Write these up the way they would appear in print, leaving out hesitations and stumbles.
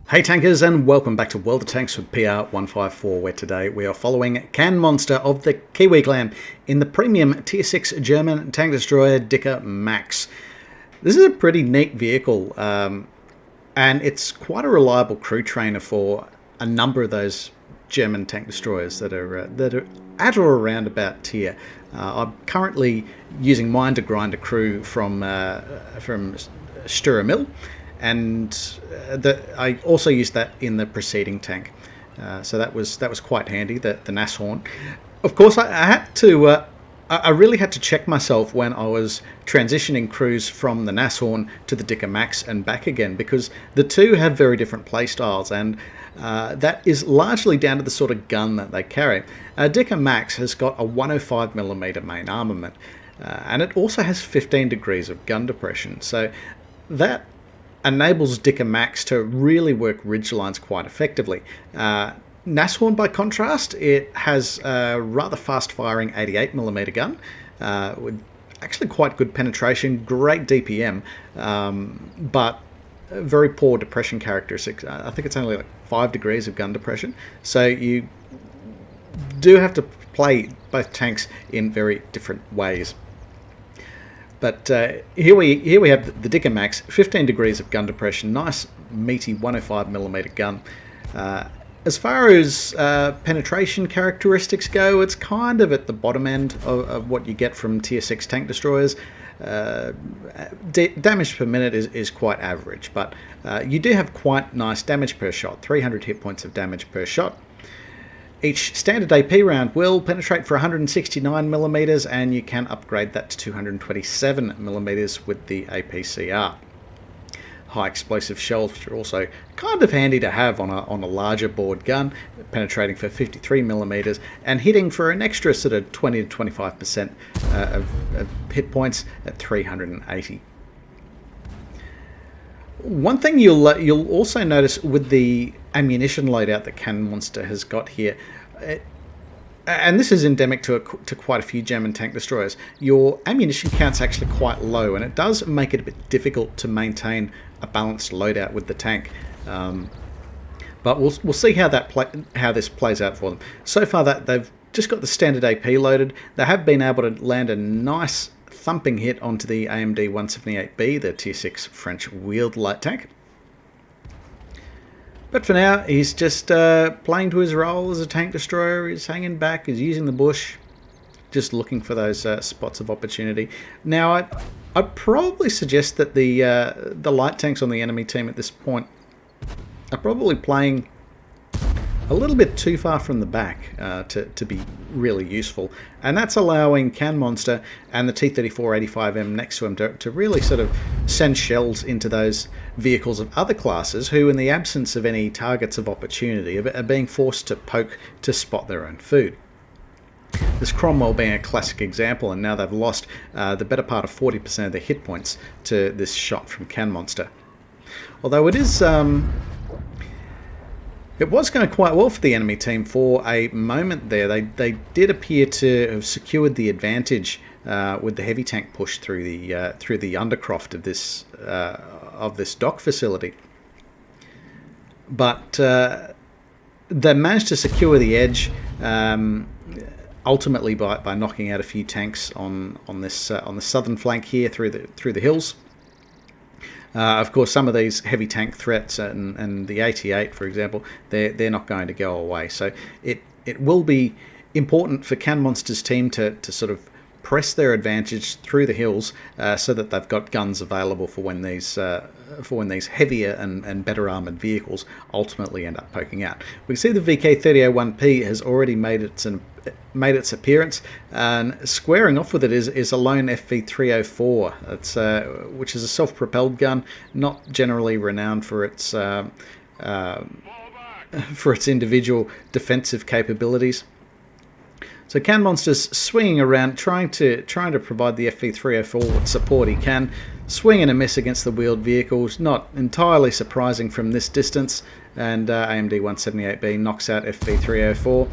Hey tankers, and welcome back to World of Tanks with PR154, where today we are following CanMonster of the Kiwi clan in the premium tier 6 German tank destroyer Dicker Max. This is a pretty neat vehicle, and it's quite a reliable crew trainer for a number of those German tank destroyers that are at or around about tier. I'm currently using mine to grind a crew from Sturemil, and I also used that in the preceding tank, so that was quite handy. The Nashorn, of course, I really had to check myself when I was transitioning crews from the Nashorn to the Dicker Max and back again, because the two have very different play styles, and that is largely down to the sort of gun that they carry. Dicker Max has got a 105mm main armament, and it also has 15 degrees of gun depression, so that enables Dicker Max to really work ridgelines quite effectively. Nashorn, by contrast, it has a rather fast-firing 88mm gun with actually quite good penetration, great DPM, but very poor depression characteristics. I think it's only like 5 degrees of gun depression, so you do have to play both tanks in very different ways. But here we have the Dicker Max, 15 degrees of gun depression, nice meaty 105mm gun. As far as penetration characteristics go, it's kind of at the bottom end of what you get from tier 6 tank destroyers. Damage per minute is quite average, but you do have quite nice damage per shot, 300 hit points of damage per shot. Each standard AP round will penetrate for 169mm, and you can upgrade that to 227mm with the APCR. High explosive shells, which are also kind of handy to have on a larger board gun, penetrating for 53mm and hitting for an extra sort of 20 to 25% of hit points at 380. One thing you'll also notice with the ammunition loadout that CanMonster has got here, and this is endemic to quite a few German tank destroyers, your ammunition count's actually quite low, and it does make it a bit difficult to maintain a balanced loadout with the tank. But we'll see how this plays out for them. So far, that they've just got the standard AP loaded. They have been able to land a nice thumping hit onto the AMD 178B, the tier 6 French wheeled light tank. But for now, he's just playing to his role as a tank destroyer. He's hanging back, he's using the bush, just looking for those spots of opportunity. Now, I'd probably suggest that the light tanks on the enemy team at this point are probably playing a little bit too far from the back to be really useful, and that's allowing CanMonster and the T-34-85M next to him to really sort of send shells into those vehicles of other classes who, in the absence of any targets of opportunity, are being forced to poke to spot their own food. This Cromwell being a classic example, and now they've lost the better part of 40% of their hit points to this shot from CanMonster. Although it was going quite well for the enemy team for a moment there. They did appear to have secured the advantage with the heavy tank push through the undercroft of this dock facility. But they managed to secure the edge ultimately by knocking out a few tanks on the southern flank here through the hills. Of course, some of these heavy tank threats and the 88, for example, they're not going to go away. So it will be important for CanMonster's team to sort of press their advantage through the hills so that they've got guns available for when these heavier and better armoured vehicles ultimately end up poking out. We see the VK3001P has already made its appearance, and squaring off with it is a lone FV304, which is a self-propelled gun, not generally renowned for its individual defensive capabilities. So CanMonster's swinging around, trying to provide the FV304 what support he can, swing and a miss against the wheeled vehicles, not entirely surprising from this distance, and AMD 178B knocks out FV304.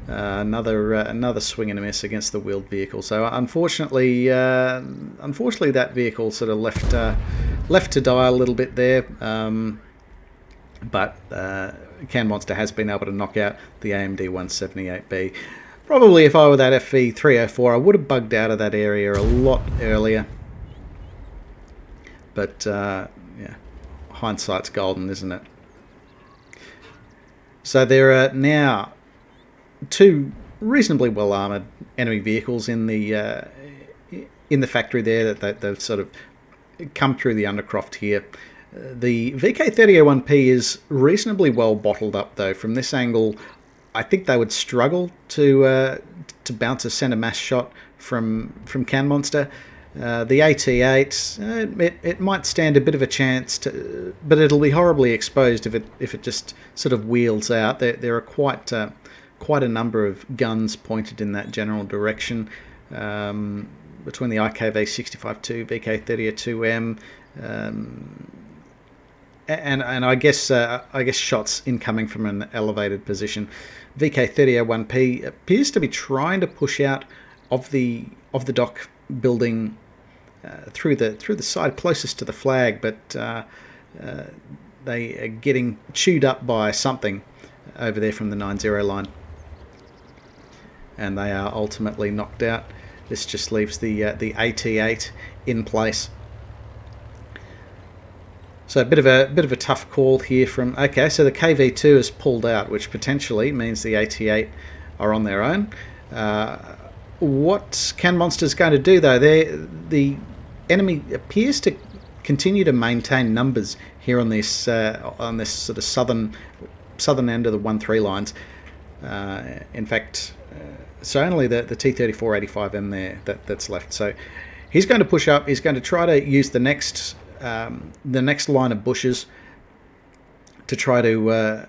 Another swing and a miss against the wheeled vehicle. So unfortunately, that vehicle sort of left to die a little bit there. but CanMonster has been able to knock out the AMD 178B. Probably if I were that FV 304, I would have bugged out of that area a lot earlier. But yeah, hindsight's golden, isn't it? So there are now two reasonably well armored enemy vehicles in the factory there that they've sort of come through the undercroft here. The VK3001P is reasonably well bottled up though. From this angle, I think they would struggle to bounce a centre mass shot from CanMonster. The AT8, it might stand a bit of a chance, but it'll be horribly exposed if it just sort of wheels out. There are quite a number of guns pointed in that general direction between the IKV-65-2, VK-32M, and I guess shots incoming from an elevated position. VK-3001P appears to be trying to push out of the dock building through the side closest to the flag, but they are getting chewed up by something over there from the 9-0 line, and they are ultimately knocked out. This just leaves the AT8 in place. So a bit of a tough call here from... Okay, so the KV2 is pulled out, which potentially means the AT8 are on their own. What CanMonster's going to do, though, the enemy appears to continue to maintain numbers here on this sort of southern end of the 1-3 lines. In fact, so only the T-34-85M there that's left. So he's going to push up. He's going to try to use the next line of bushes to try to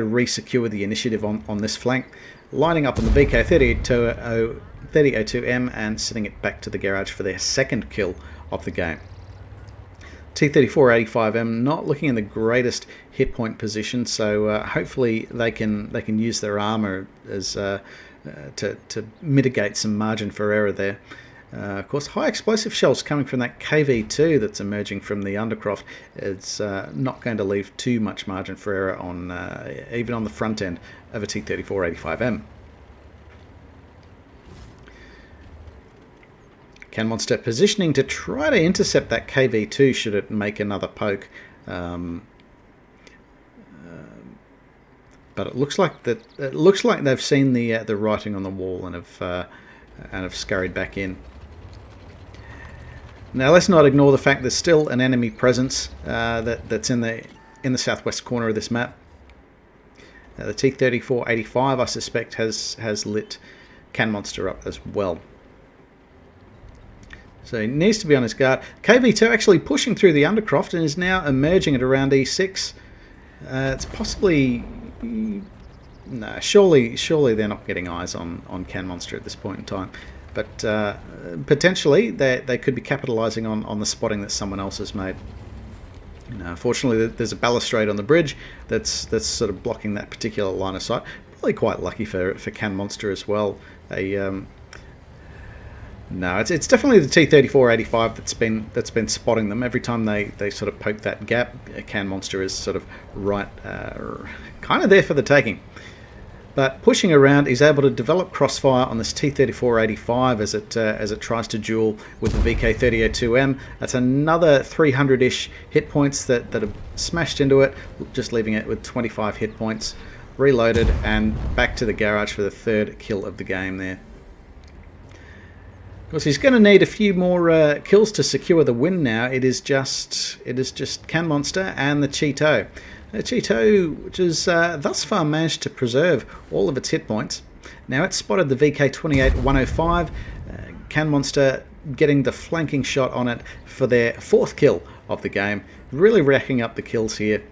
re-secure the initiative on this flank, lining up on the VK-3002M and sending it back to the garage for their second kill of the game. T-34-85M not looking in the greatest hit point position, so hopefully they can use their armor as to mitigate some margin for error there. Of course, high explosive shells coming from that KV2 that's emerging from the undercroft. It's not going to leave too much margin for error on even on the front end of a T-34-85M. CanMonster positioning to try to intercept that KV2 should it make another poke. But it looks like they've seen the writing on the wall and have scurried back in. Now let's not ignore the fact there's still an enemy presence that's in the southwest corner of this map. The T-34-85 I suspect has lit CanMonster up as well. So he needs to be on his guard. KV2 actually pushing through the undercroft and is now emerging at around E6. It's possibly... No, surely they're not getting eyes on CanMonster at this point in time. But potentially they could be capitalising on the spotting that someone else has made. Fortunately, there's a balustrade on the bridge that's sort of blocking that particular line of sight. Probably quite lucky for CanMonster as well. No, it's definitely the T-34-85 that's been spotting them. Every time they sort of poke that gap, CanMonster is sort of right, kind of there for the taking. But pushing around, he's able to develop crossfire on this T-34-85 as it tries to duel with the VK-3002M. That's another 300-ish hit points that have smashed into it, just leaving it with 25 hit points. Reloaded and back to the garage for the third kill of the game there. Of course, he's going to need a few more kills to secure the win now. It is just CanMonster and the Cheeto. The Cheeto, which has thus far managed to preserve all of its hit points. Now it's spotted the VK-28-105. CanMonster getting the flanking shot on it for their fourth kill of the game. Really racking up the kills here.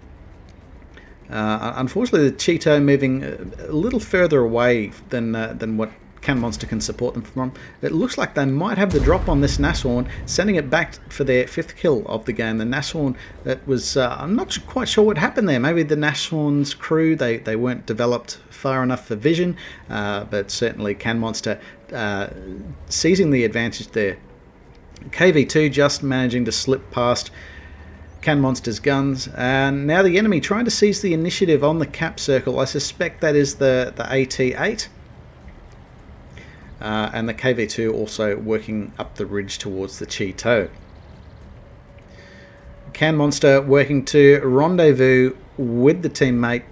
Unfortunately, the Cheeto moving a little further away than what CanMonster can support them from. It looks like they might have the drop on this Nashorn, sending it back for their fifth kill of the game. The Nashorn, that was, I'm not quite sure what happened there. Maybe the Nashorn's crew, they weren't developed far enough for vision, but certainly CanMonster seizing the advantage there. KV2 just managing to slip past CanMonster's guns, and now the enemy trying to seize the initiative on the cap circle. I suspect that is the AT-8. And the KV-2 also working up the ridge towards the Cheeto. CanMonster working to rendezvous with the teammate.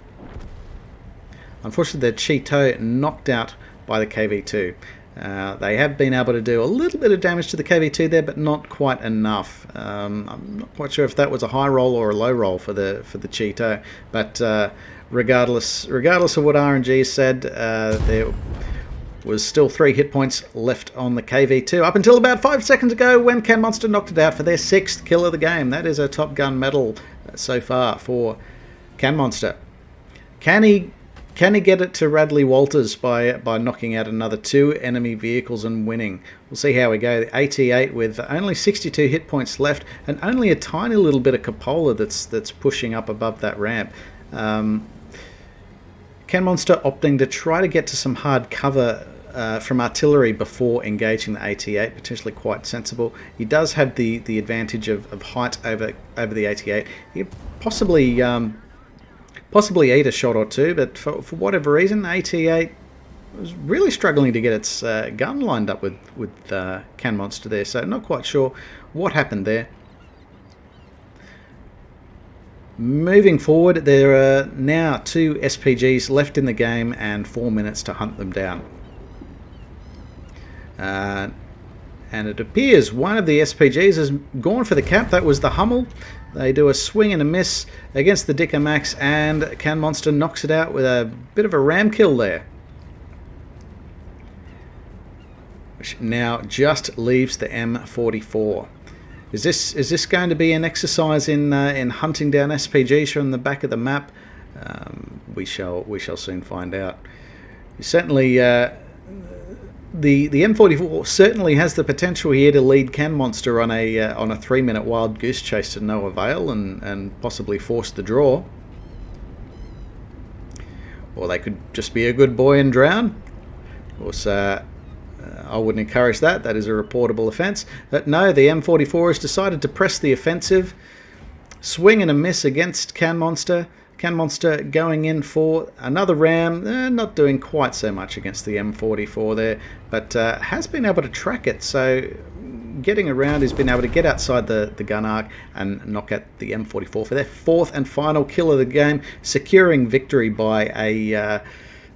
Unfortunately, the Cheeto knocked out by the KV-2. They have been able to do a little bit of damage to the KV-2 there, but not quite enough. I'm not quite sure if that was a high roll or a low roll for the Cheeto, but regardless of what RNG said, there was still 3 hit points left on the KV-2 up until about 5 seconds ago when CanMonster knocked it out for their 6th kill of the game. That is a Top Gun medal so far for CanMonster. Can he get it to Radley Walters by knocking out another 2 enemy vehicles and winning? We'll see how we go. The AT-8 with only 62 hit points left and only a tiny little bit of cupola that's pushing up above that ramp. CanMonster opting to try to get to some hard cover from artillery before engaging the AT-8, potentially quite sensible. He does have the advantage of height over the AT-8. He possibly eat a shot or two, but for whatever reason, AT-8 was really struggling to get its gun lined up with CanMonster there, so not quite sure what happened there. Moving forward, there are now 2 SPGs left in the game and 4 minutes to hunt them down. And it appears one of the SPGs has gone for the cap. That was the Hummel. They do a swing and a miss against the Dicker Max, and CanMonster knocks it out with a bit of a ram kill there, which now just leaves the M44. Is this going to be an exercise in hunting down SPGs from the back of the map? We shall soon find out. Certainly, the M44 certainly has the potential here to lead CanMonster on a 3-minute wild goose chase to no avail and possibly force the draw. Or they could just be a good boy and drown. Of course, I wouldn't encourage that. That is a reportable offence. But no, the M44 has decided to press the offensive. Swing and a miss against CanMonster. CanMonster going in for another ram, not doing quite so much against the M44 there, but has been able to track it, so getting around, has been able to get outside the gun arc and knock out the M44 for their 4th and final kill of the game, securing victory by a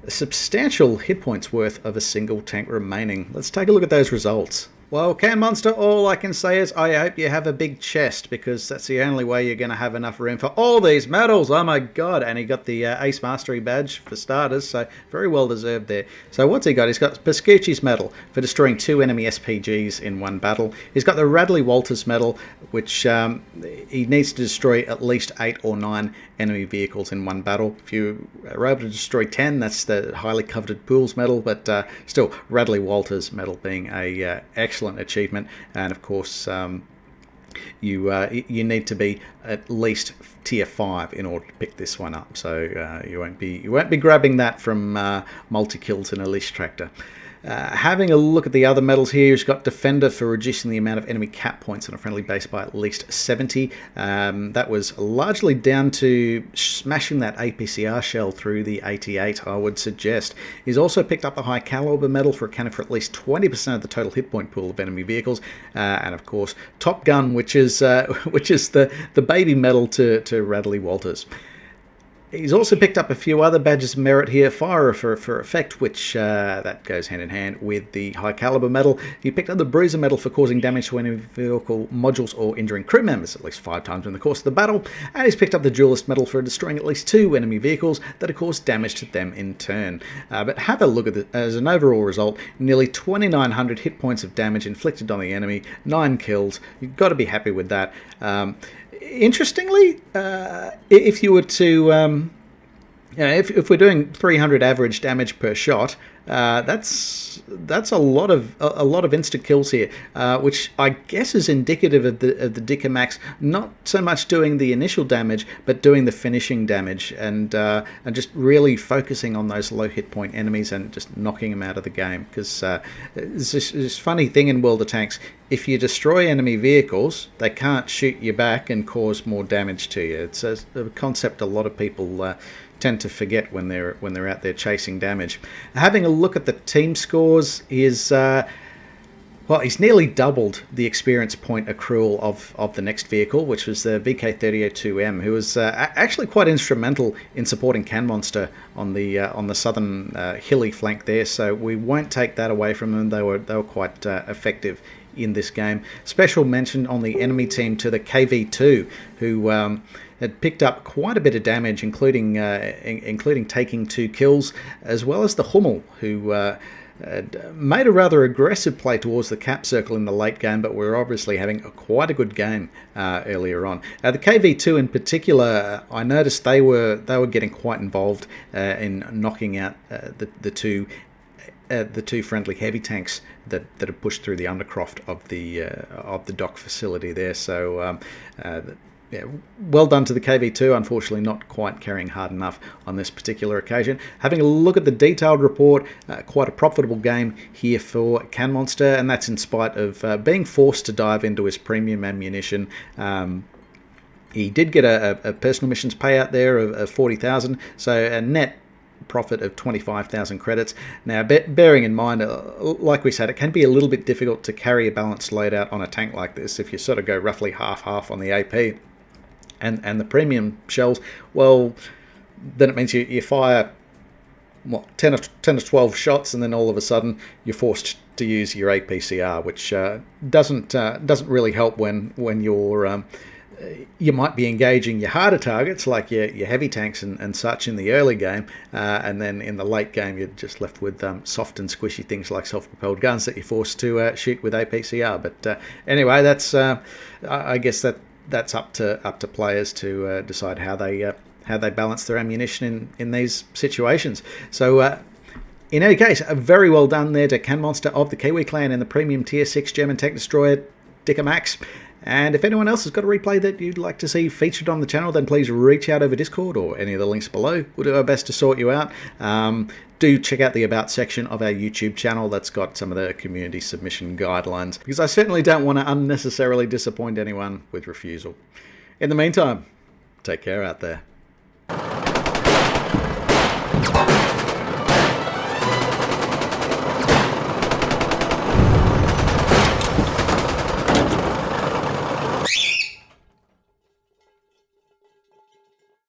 substantial hit points worth of a single tank remaining. Let's take a look at those results. Well, CanMonster, all I can say is I hope you have a big chest, because that's the only way you're going to have enough room for all these medals. Oh my god. And he got the Ace Mastery badge for starters, so very well deserved there. So what's he got? He's got Pascucci's medal for destroying 2 enemy SPGs in one battle. He's got the Radley Walters medal, which he needs to destroy at least 8 or 9 enemy vehicles in one battle. If you are able to destroy 10, that's the highly coveted Pools medal, but still, Radley Walters medal being a excellent achievement. And of course, you need to be at least tier 5 in order to pick this one up. So you won't be grabbing that from multi-kills in a leash tractor. Having a look at the other medals here, he's got Defender for reducing the amount of enemy cap points on a friendly base by at least 70. That was largely down to smashing that APCR shell through the 88, I would suggest. He's also picked up the High Caliber medal for accounting for at least 20% of the total hit point pool of enemy vehicles. And of course, Top Gun, which is the baby medal to Radley Walters. He's also picked up a few other badges of merit here. Fire for effect, which that goes hand in hand with the High Caliber medal. He picked up the Bruiser medal for causing damage to enemy vehicle modules or injuring crew members at least 5 times in the course of the battle. And he's picked up the Duelist medal for destroying at least 2 enemy vehicles that have caused damage to them in turn. But have a look at it as an overall result. Nearly 2,900 hit points of damage inflicted on the enemy. 9 kills. You've got to be happy with that. Interestingly, if you were to Yeah, if we're doing 300 average damage per shot, that's a lot of instant kills here, which I guess is indicative of the Dicker Max not so much doing the initial damage, but doing the finishing damage, and just really focusing on those low hit point enemies and just knocking them out of the game. Because there's this funny thing in World of Tanks: if you destroy enemy vehicles, they can't shoot you back and cause more damage to you. It's a concept a lot of people tend to forget when they're out there chasing damage. Having a look at the team scores, is he's nearly doubled the experience point accrual of the next vehicle, which was the VK-3002M, who was actually quite instrumental in supporting CanMonster on the southern hilly flank there. So we won't take that away from them. They were quite effective in this game. Special mention on the enemy team to the KV2, who had picked up quite a bit of damage, including taking 2 kills, as well as the Hummel, who made a rather aggressive play towards the cap circle in the late game, but we're obviously having quite a good game earlier on. The KV2 in particular, I noticed they were getting quite involved in knocking out the two friendly heavy tanks that had pushed through the undercroft of the dock facility there. So yeah, well done to the KV2. Unfortunately, not quite carrying hard enough on this particular occasion. Having a look at the detailed report, quite a profitable game here for CanMonster, and that's in spite of being forced to dive into his premium ammunition. He did get a personal missions payout there of 40,000, so a net profit of 25,000 credits. Now, bearing in mind, like we said, it can be a little bit difficult to carry a balanced loadout on a tank like this if you sort of go roughly half-half on the AP and the premium shells. Well, then it means you fire 10 or 12 shots, and then all of a sudden you're forced to use your APCR, which doesn't really help when you're you might be engaging your harder targets like your heavy tanks and such in the early game, and then in the late game you're just left with soft and squishy things like self-propelled guns that you're forced to shoot with APCR. But anyway, that's I guess that's up to players to decide how they balance their ammunition in these situations. So in any case, very well done there to CanMonster of the Kiwi Clan and the premium tier 6 German Tech Destroyer Dicker Max. And if anyone else has got a replay that you'd like to see featured on the channel, then please reach out over Discord or any of the links below. We'll do our best to sort you out. Do check out the About section of our YouTube channel. That's got some of the community submission guidelines, because I certainly don't want to unnecessarily disappoint anyone with refusal. In the meantime, take care out there.